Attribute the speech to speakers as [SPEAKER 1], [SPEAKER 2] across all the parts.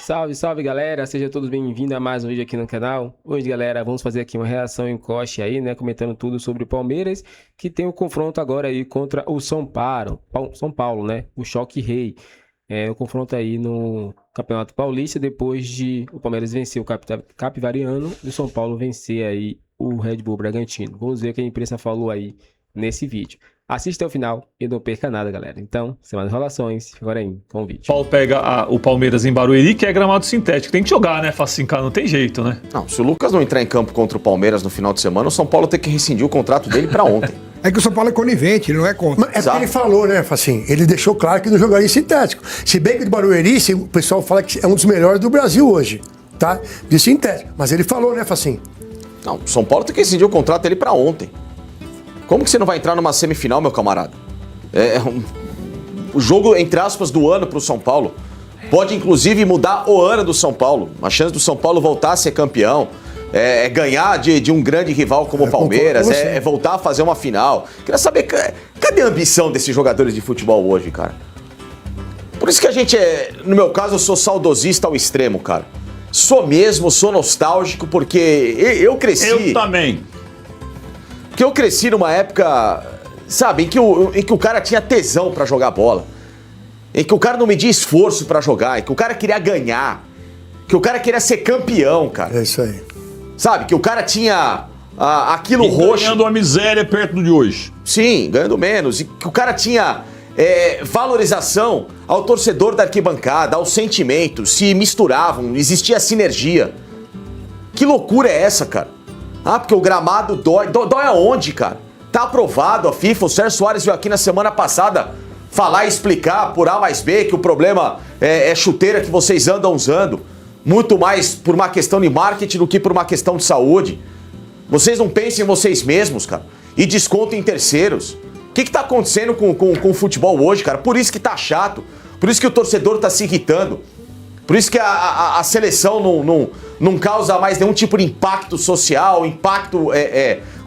[SPEAKER 1] Salve, salve galera, sejam todos bem-vindos a mais um vídeo aqui no canal. Hoje galera, vamos fazer aqui uma reação em corte aí, né, comentando tudo sobre o Palmeiras, que tem um confronto agora aí contra o São Paulo, né, o Choque Rei. O confronto aí no Campeonato Paulista, depois de o Palmeiras vencer o Capivariano e o São Paulo vencer aí o Red Bull Bragantino. Vamos ver o que a imprensa falou aí nesse vídeo. Assista ao final e não perca nada, galera. Então, sem mais enrolações, agora aí com o vídeo.
[SPEAKER 2] Paulo pega o Palmeiras em Barueri, que é gramado sintético. Tem que jogar, né? Facincar, não tem jeito, né?
[SPEAKER 3] Não, se o Lucas não entrar em campo contra o Palmeiras no final de semana, o São Paulo tem que rescindir o contrato dele pra ontem.
[SPEAKER 4] É que o São Paulo é conivente, ele não é contra.
[SPEAKER 5] Mas é porque ele falou, né, assim, ele deixou claro que não jogaria em sintético. Se bem que o Barueri, o pessoal fala que é um dos melhores do Brasil hoje, tá? De sintético. Mas ele falou, né, Facinho?
[SPEAKER 3] Não, o São Paulo tem que rescindir o contrato dele pra ontem. Como que você não vai entrar numa semifinal, meu camarada? O jogo, entre aspas, do ano pro São Paulo. Pode, inclusive, mudar o ano do São Paulo. A chance do São Paulo voltar a ser campeão. Ganhar de um grande rival como o Palmeiras, voltar a fazer uma final. Queria saber, cadê a ambição desses jogadores de futebol hoje, cara? Por isso que a gente no meu caso, eu sou saudosista ao extremo, cara. Sou nostálgico, porque eu cresci...
[SPEAKER 2] Eu também.
[SPEAKER 3] Porque eu cresci numa época, sabe, em que o cara tinha tesão pra jogar bola. Em que o cara não media esforço pra jogar, em que o cara queria ganhar. Que o cara queria ser campeão, cara.
[SPEAKER 5] É isso aí.
[SPEAKER 3] Sabe, que o cara tinha aquilo roxo.
[SPEAKER 2] Ganhando a miséria perto de hoje.
[SPEAKER 3] Sim, ganhando menos. E que o cara tinha valorização ao torcedor da arquibancada, aos sentimentos, se misturavam, existia sinergia. Que loucura é essa, cara? Porque o gramado dói. Dói aonde, cara? Tá aprovado a FIFA, o Sérgio Soares veio aqui na semana passada falar e explicar por A mais B que o problema é chuteira que vocês andam usando. Muito mais por uma questão de marketing do que por uma questão de saúde. Vocês não pensem em vocês mesmos, cara. E descontem em terceiros. O que tá acontecendo com o futebol hoje, cara? Por isso que tá chato. Por isso que o torcedor tá se irritando. Por isso que a seleção não causa mais nenhum tipo de impacto social, impacto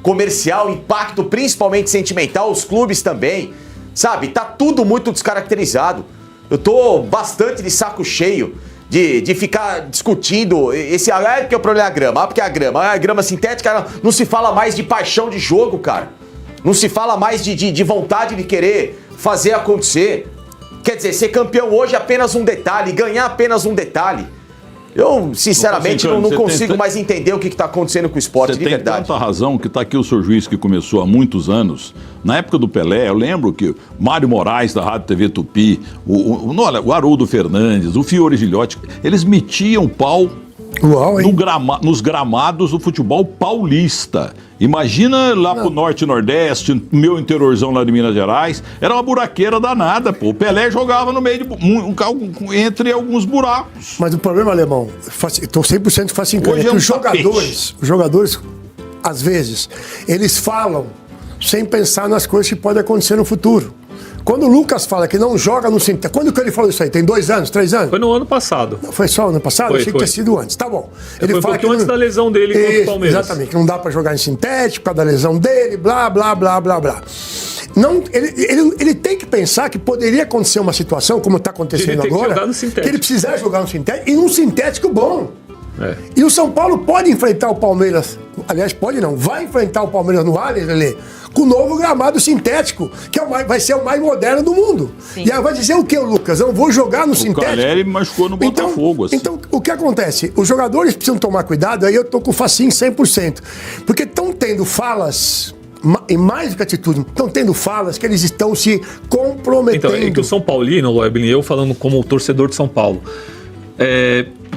[SPEAKER 3] comercial, impacto principalmente sentimental, os clubes também. Sabe? Tá tudo muito descaracterizado. Eu tô bastante de saco cheio de ficar discutindo esse... porque o problema é a grama. Porque a grama sintética não se fala mais de paixão de jogo, cara. Não se fala mais de vontade de querer fazer acontecer. Quer dizer, ser campeão hoje é apenas um detalhe, ganhar apenas um detalhe. Eu, sinceramente, não consigo mais entender o que está acontecendo com o esporte, de verdade.
[SPEAKER 6] Você tem tanta razão que está aqui o seu juiz que começou há muitos anos. Na época do Pelé, eu lembro que Mário Moraes, da Rádio TV Tupi, o Haroldo Fernandes, o Fiore Gilhote, eles metiam pau nos gramados do futebol paulista. Imagina lá pro Norte e Nordeste, meu interiorzão lá de Minas Gerais, era uma buraqueira danada, pô. O Pelé jogava no meio entre alguns buracos.
[SPEAKER 5] Mas o problema, Alemão, estou 100% facincando, é que os jogadores, às vezes, eles falam sem pensar nas coisas que podem acontecer no futuro. Quando o Lucas fala que não joga no sintético... Quando que ele falou isso aí? Tem 2 anos, 3 anos?
[SPEAKER 2] Foi no ano passado.
[SPEAKER 5] Não, foi só no ano passado? Achei que tinha sido antes. Tá bom.
[SPEAKER 2] Ele fala que antes da lesão dele contra o Palmeiras.
[SPEAKER 5] Exatamente, que não dá pra jogar em sintético por causa da lesão dele, blá, blá, blá, blá, blá. Não, ele tem que pensar que poderia acontecer uma situação, como está acontecendo agora, que ele precisar jogar no sintético, e num sintético bom. E o São Paulo pode enfrentar o Palmeiras, aliás, pode não, vai enfrentar o Palmeiras no Allianz, com o novo gramado sintético, que vai ser o mais moderno do mundo. Sim. E aí vai dizer o que, Lucas? Eu vou jogar no sintético.
[SPEAKER 6] O Caleri machucou no Botafogo.
[SPEAKER 5] Então, o que acontece? Os jogadores precisam tomar cuidado, aí eu tô com o Facinho 100%, porque estão tendo falas... E mais do que atitude, estão tendo falas que eles estão se comprometendo.
[SPEAKER 2] Então, é que o São Paulino, Loebling, eu falando como torcedor de São Paulo,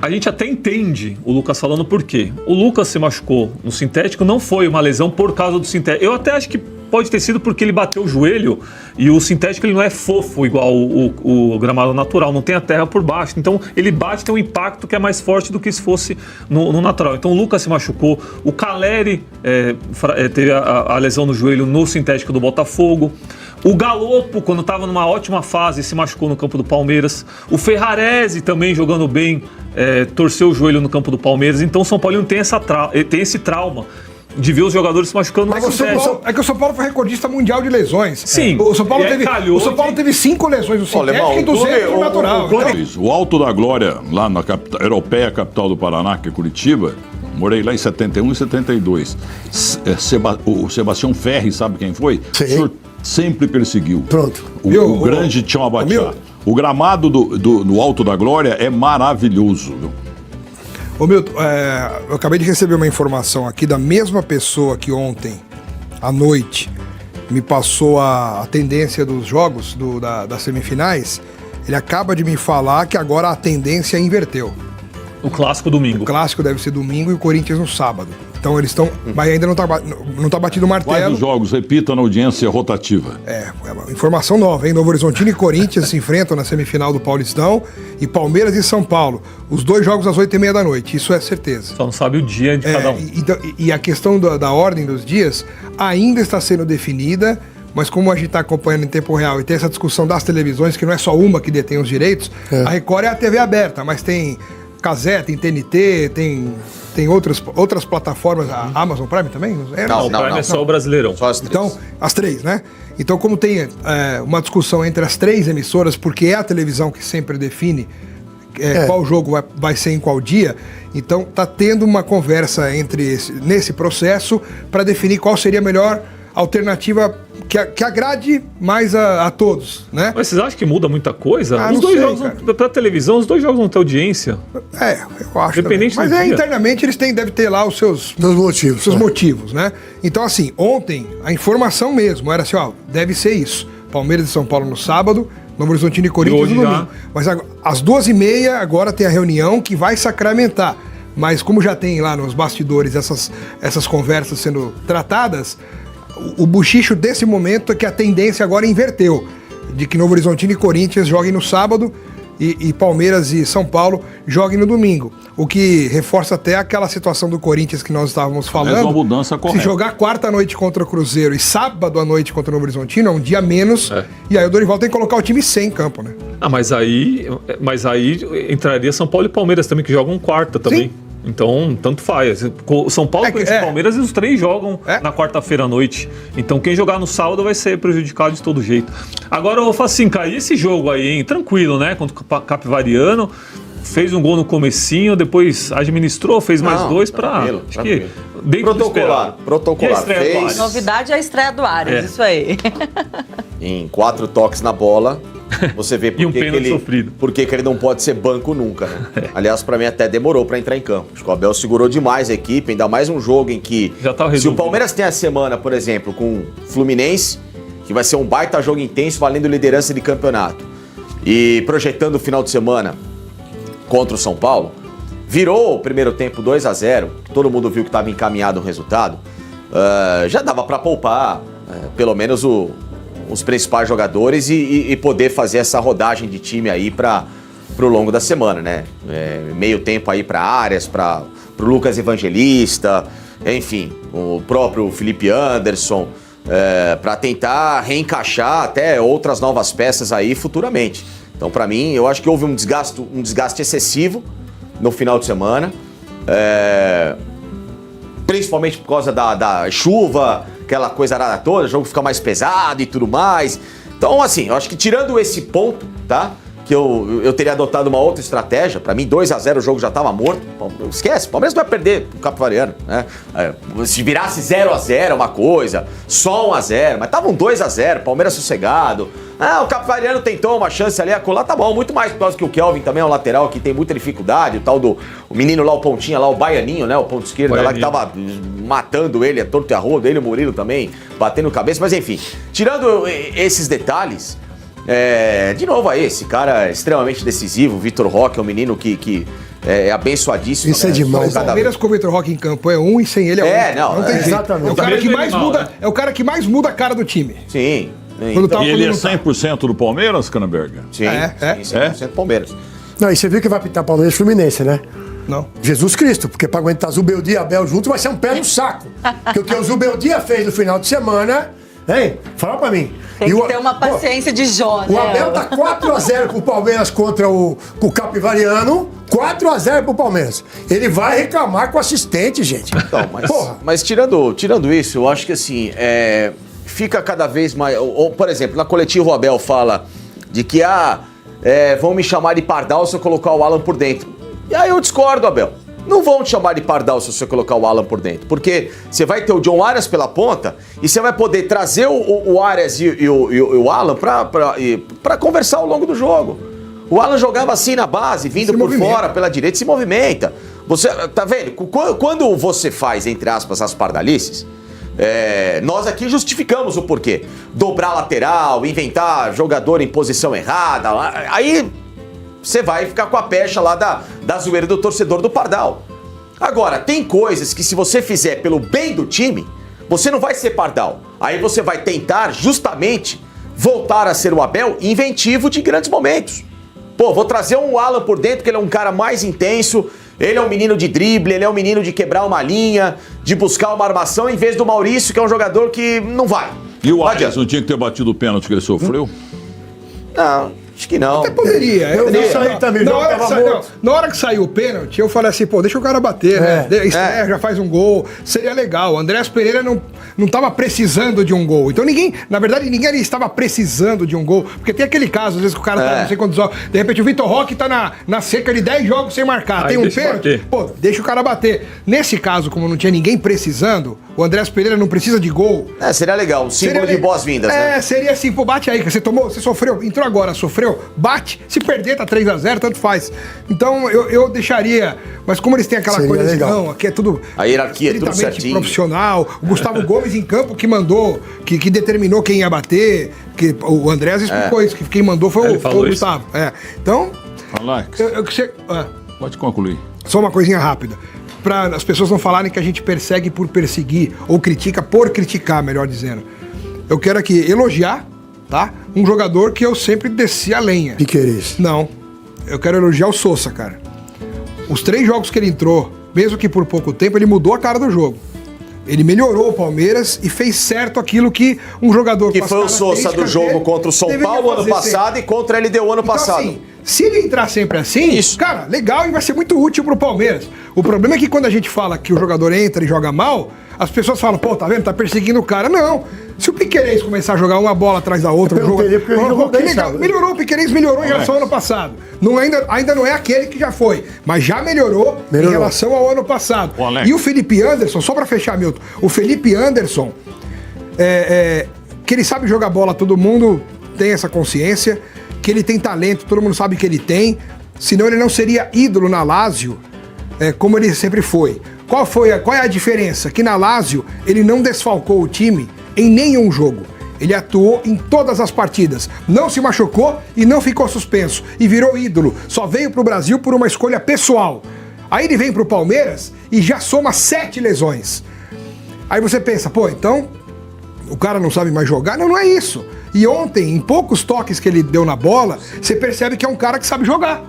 [SPEAKER 2] a gente até entende o Lucas falando por quê. O Lucas se machucou no sintético, não foi uma lesão por causa do sintético. Eu até acho que pode ter sido porque ele bateu o joelho e o sintético ele não é fofo igual o gramado natural, não tem a terra por baixo. Então ele bate, tem um impacto que é mais forte do que se fosse no natural. Então o Lucas se machucou, o Caleri teve a lesão no joelho no sintético do Botafogo. O Galopo, quando estava numa ótima fase, se machucou no campo do Palmeiras. O Ferrarese também jogando bem, torceu o joelho no campo do Palmeiras. Então o São Paulo tem esse trauma. de ver os jogadores se machucando
[SPEAKER 4] Mas
[SPEAKER 2] no
[SPEAKER 4] é que o São Paulo foi recordista mundial de lesões.
[SPEAKER 2] Sim.
[SPEAKER 4] O São Paulo,
[SPEAKER 2] Calhou
[SPEAKER 4] o São Paulo teve 5 lesões no sintético
[SPEAKER 3] Alemão,
[SPEAKER 4] e 200 no natural.
[SPEAKER 6] O Alto da Glória, lá na capital europeia, capital do Paraná, que é Curitiba, morei lá em 71 e 72. O Sebastião Ferri, sabe quem foi?
[SPEAKER 5] Sim.
[SPEAKER 6] O senhor sempre perseguiu.
[SPEAKER 5] Pronto.
[SPEAKER 6] O grande Tchau Abatiá. O gramado do Alto da Glória é maravilhoso, viu?
[SPEAKER 4] Ô Milton, eu acabei de receber uma informação aqui da mesma pessoa que ontem, à noite, me passou a tendência dos jogos das semifinais. Ele acaba de me falar que agora a tendência inverteu.
[SPEAKER 2] O clássico domingo.
[SPEAKER 4] O clássico deve ser domingo e o Corinthians no sábado. Então eles estão. Mas ainda não tá batido o
[SPEAKER 6] Quais
[SPEAKER 4] martelo.
[SPEAKER 6] os jogos? Repita na audiência rotativa.
[SPEAKER 4] É uma informação nova, hein? Novo Horizontino e Corinthians se enfrentam na semifinal do Paulistão e Palmeiras e São Paulo. Os 2 jogos às 8h30 da noite, isso é certeza.
[SPEAKER 2] Só não sabe o dia de cada um.
[SPEAKER 4] E a questão da ordem dos dias ainda está sendo definida, mas como a gente está acompanhando em tempo real e tem essa discussão das televisões, que não é só uma que detém os direitos, a Record é a TV aberta, mas tem Cazé, tem TNT, tem outras plataformas, a Amazon Prime também?
[SPEAKER 2] O Prime é só o Brasileirão.
[SPEAKER 3] Só as 3.
[SPEAKER 4] Então, as 3, né? Então, como tem uma discussão entre as 3 emissoras, porque é a televisão que sempre define qual jogo vai ser em qual dia, então tá tendo uma conversa nesse processo para definir qual seria a melhor alternativa que agrade mais a todos, né?
[SPEAKER 2] Mas vocês acham que muda muita coisa?
[SPEAKER 4] Os 2 jogos,
[SPEAKER 2] pra televisão, os 2 jogos vão ter audiência.
[SPEAKER 4] Eu acho.
[SPEAKER 2] Independente
[SPEAKER 4] também. Mas internamente eles devem ter lá os seus motivos, né? Então, assim, ontem a informação mesmo era assim, deve ser isso. Palmeiras e São Paulo no sábado, Novo Horizontino e Corinthians no domingo. Mas às 2h30 agora tem a reunião que vai sacramentar. Mas como já tem lá nos bastidores essas conversas sendo tratadas, o bochicho desse momento é que a tendência agora inverteu, de que Novo Horizontino e Corinthians joguem no sábado e Palmeiras e São Paulo joguem no domingo. O que reforça até aquela situação do Corinthians que nós estávamos falando.
[SPEAKER 6] É uma mudança correta.
[SPEAKER 4] Se jogar quarta à noite contra o Cruzeiro e sábado à noite contra o Novo Horizontino, é um dia menos. E aí o Dorival tem que colocar o time sem em campo, né?
[SPEAKER 2] Mas aí entraria São Paulo e Palmeiras também, que jogam quarta também. Sim. Então, tanto faz. O São Paulo e o Palmeiras, os 3 jogam na quarta-feira à noite. Então, quem jogar no sábado vai ser prejudicado de todo jeito. Agora, ô Facinca, e esse jogo aí, hein? Tranquilo, né? Contra o Capivariano. Fez um gol no comecinho, depois administrou, fez mais 2 para... Acho que dentro
[SPEAKER 3] protocolar.
[SPEAKER 7] Fez... Novidade é a estreia do Arias, isso aí.
[SPEAKER 3] Em 4 toques na bola, você vê por que ele não pode ser banco nunca, né? Aliás, para mim até demorou para entrar em campo. Acho que o Abel segurou demais a equipe, ainda mais um jogo em que... Se o Palmeiras tem a semana, por exemplo, com o Fluminense, que vai ser um baita jogo intenso, valendo liderança de campeonato, e projetando o final de semana contra o São Paulo, virou o primeiro tempo 2-0, todo mundo viu que estava encaminhado o resultado, já dava para poupar pelo menos os principais jogadores e poder fazer essa rodagem de time aí para o longo da semana, né? Meio tempo aí para Arias, para o Lucas Evangelista, enfim, o próprio Felipe Anderson, para tentar reencaixar até outras novas peças aí futuramente. Então, para mim, eu acho que houve um desgaste excessivo no final de semana, principalmente por causa da chuva, aquela coisa arada toda, o jogo fica mais pesado e tudo mais. Então, assim, eu acho que tirando esse ponto, tá? Que eu teria adotado uma outra estratégia. Para mim, 2-0 o jogo já estava morto. Esquece, o Palmeiras vai perder o Capivariano, né? Se virasse 0-0 é uma coisa, só 1-0, mas tava um 2-0, Palmeiras sossegado. O Capivariano tentou uma chance ali, acolá, tá bom, muito mais por causa que o Kelvin também é um lateral que tem muita dificuldade, o tal do menino lá, o pontinha lá, o Baianinho, né, o ponto esquerdo lá que tava matando ele, a torto e a rodo, ele e o Murilo também, batendo cabeça, mas enfim, tirando esses detalhes, de novo aí, esse cara é extremamente decisivo, o Vitor Roque é um menino que é abençoadíssimo.
[SPEAKER 5] Isso é demais.
[SPEAKER 4] O Palmeiras com o Vitor Roque em campo é 1 e sem ele é 1. Não tem jeito.
[SPEAKER 5] Exatamente.
[SPEAKER 4] É o cara que mais muda, é o cara que mais muda a cara do time.
[SPEAKER 3] Sim.
[SPEAKER 6] Então, e ele é 100% do Palmeiras, Canamberga?
[SPEAKER 3] Sim, 100% Palmeiras.
[SPEAKER 5] Não, e você viu que vai pitar Palmeiras e Fluminense, né?
[SPEAKER 4] Não.
[SPEAKER 5] Jesus Cristo, porque pra aguentar Zubeldia e Abel junto vai ser um pé no saco. Porque o que o Zubeldia fez no final de semana, hein? Fala pra mim.
[SPEAKER 7] Tem que ter uma paciência de Jó, né?
[SPEAKER 5] O Abel tá 4x0 pro Palmeiras contra com o Capivariano. 4x0 pro Palmeiras. Ele vai reclamar com o assistente, gente.
[SPEAKER 3] Então, mas tirando isso, eu acho que assim, fica cada vez mais... por exemplo, na coletiva o Abel fala de que vão me chamar de pardal se eu colocar o Alan por dentro. E aí eu discordo, Abel. Não vão te chamar de pardal se você colocar o Alan por dentro, porque você vai ter o John Arias pela ponta e você vai poder trazer o Arias e o Alan pra conversar ao longo do jogo. O Alan jogava assim na base, vindo por fora, pela direita, se movimenta. Você tá vendo? Quando você faz, entre aspas, as pardalices, nós aqui justificamos o porquê. Dobrar lateral, inventar jogador em posição errada, aí... você vai ficar com a pecha lá da zoeira do torcedor do Pardal. Agora, tem coisas que se você fizer pelo bem do time, você não vai ser Pardal. Aí você vai tentar justamente voltar a ser o Abel inventivo de grandes momentos. Pô, vou trazer um Alan por dentro, que ele é um cara mais intenso, ele é um menino de drible, ele é um menino de quebrar uma linha, de buscar uma armação, em vez do Maurício, que é um jogador que não vai.
[SPEAKER 6] E o Arias não tinha que ter batido o pênalti que ele sofreu?
[SPEAKER 3] Não... acho que não.
[SPEAKER 4] Até poderia. Na hora que saiu o pênalti, eu falei assim, pô, deixa o cara bater, né? Estreia, já faz um gol. Seria legal. O Andréas Pereira não tava precisando de um gol. Então na verdade, ninguém ali estava precisando de um gol. Porque tem aquele caso, às vezes, que o cara tá não sei quantos jogos. De repente, o Vitor Roque tá na cerca de 10 jogos sem marcar. Aí tem um pênalti. Pô, deixa o cara bater. Nesse caso, como não tinha ninguém precisando, o Andréas Pereira não precisa de gol.
[SPEAKER 3] Seria legal. Um símbolo de boas-vindas, né?
[SPEAKER 4] Seria assim, pô, bate aí, que você sofreu, entrou agora, sofreu. Bate, se perder tá 3x0, tanto faz. Então eu deixaria, mas como eles têm aquela coisa assim, não, aqui é tudo
[SPEAKER 3] a hierarquia é tudo certinho,
[SPEAKER 4] profissional. O Gustavo Gomes em campo que mandou, que determinou quem ia bater, que o Andrés explicou isso, que quem mandou foi o Gustavo. Então,
[SPEAKER 6] Alex, pode concluir.
[SPEAKER 4] Só uma coisinha rápida, para as pessoas não falarem que a gente persegue por perseguir ou critica por criticar, melhor dizendo. Eu quero aqui elogiar, tá? Um jogador que eu sempre desci a lenha.
[SPEAKER 5] Piquerez.
[SPEAKER 4] Não. Eu quero elogiar o Sousa, cara. Os 3 jogos que ele entrou, mesmo que por pouco tempo, ele mudou a cara do jogo. Ele melhorou o Palmeiras e fez certo aquilo que um jogador...
[SPEAKER 3] Que foi o Sousa do jogo contra o São Paulo ano passado e contra a LDU ano passado.
[SPEAKER 4] Assim, se ele entrar sempre assim, cara, legal e vai ser muito útil pro Palmeiras. O problema é que quando a gente fala que o jogador entra e joga mal, as pessoas falam, pô, tá vendo? Tá perseguindo o cara. Não. Se o Piquerez começar a jogar uma bola atrás da outra, melhorou, o Piquerez melhorou em relação ao ano passado. Ainda não é aquele que já foi, mas já melhorou. Em relação ao ano passado. E o Felipe Anderson, só pra fechar, Milton, o Felipe Anderson, que ele sabe jogar bola, todo mundo tem essa consciência, que ele tem talento, todo mundo sabe que ele tem, senão ele não seria ídolo na Lazio, como ele sempre foi. Qual é a diferença? Que na Lazio ele não desfalcou o time em nenhum jogo. Ele atuou em todas as partidas, não se machucou e não ficou suspenso, e virou ídolo. Só veio pro Brasil por uma escolha pessoal. Aí ele vem pro Palmeiras e já soma 7 lesões. Aí você pensa, pô, então o cara não sabe mais jogar? Não é isso. E ontem, em poucos toques que ele deu na bola, você percebe que é um cara que sabe jogar.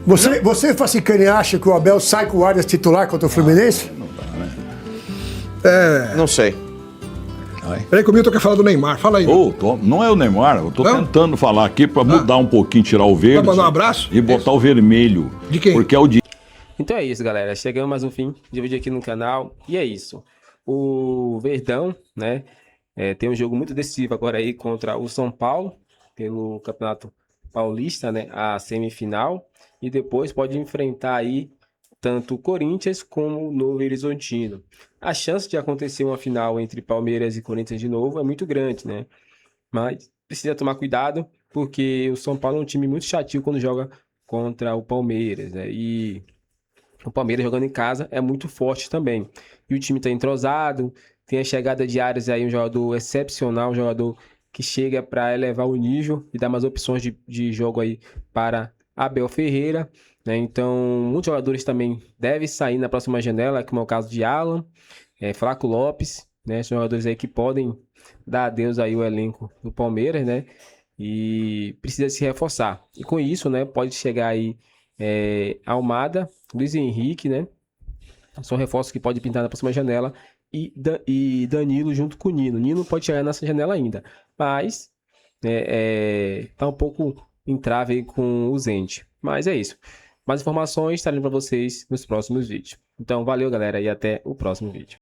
[SPEAKER 5] Você, Facicani, acha que o Abel sai com o Arias titular contra o Fluminense?
[SPEAKER 6] Não dá, né?
[SPEAKER 3] Não sei.
[SPEAKER 4] Peraí que o Milton quer falar do Neymar. Fala aí.
[SPEAKER 6] Não é o Neymar, eu tô tentando falar aqui pra mudar um pouquinho, tirar o verde.
[SPEAKER 4] Vai mandar um abraço?
[SPEAKER 6] E botar o vermelho.
[SPEAKER 4] De quem?
[SPEAKER 6] Porque é o de...
[SPEAKER 1] Então é isso, galera. Chegamos mais um fim de vídeo aqui no canal. E é isso. O Verdão, né? Tem um jogo muito decisivo agora aí contra o São Paulo, pelo Campeonato Paulista, né? A semifinal. E depois pode enfrentar aí tanto o Corinthians como o Novo Horizontino. A chance de acontecer uma final entre Palmeiras e Corinthians de novo é muito grande, né? Mas precisa tomar cuidado, porque o São Paulo é um time muito chatinho quando joga contra o Palmeiras, né? E o Palmeiras jogando em casa é muito forte também. E o time está entrosado, tem a chegada de Arias aí, um jogador excepcional, um jogador que chega para elevar o nível e dar mais opções de jogo aí para Abel Ferreira, né? Então, muitos jogadores também devem sair na próxima janela, como é o caso de Alan, Flaco Lopes, né? São jogadores aí que podem dar adeus aí ao elenco do Palmeiras, né? E precisa se reforçar. E com isso, né, pode chegar aí Almada, Luiz Henrique, né? São reforços que podem pintar na próxima janela e Danilo junto com o Nino. Nino pode chegar nessa janela ainda, mas tá um pouco em trave aí com o Zende. Mas é isso. Mais informações estarei para vocês nos próximos vídeos. Então, valeu, galera, e até o próximo vídeo.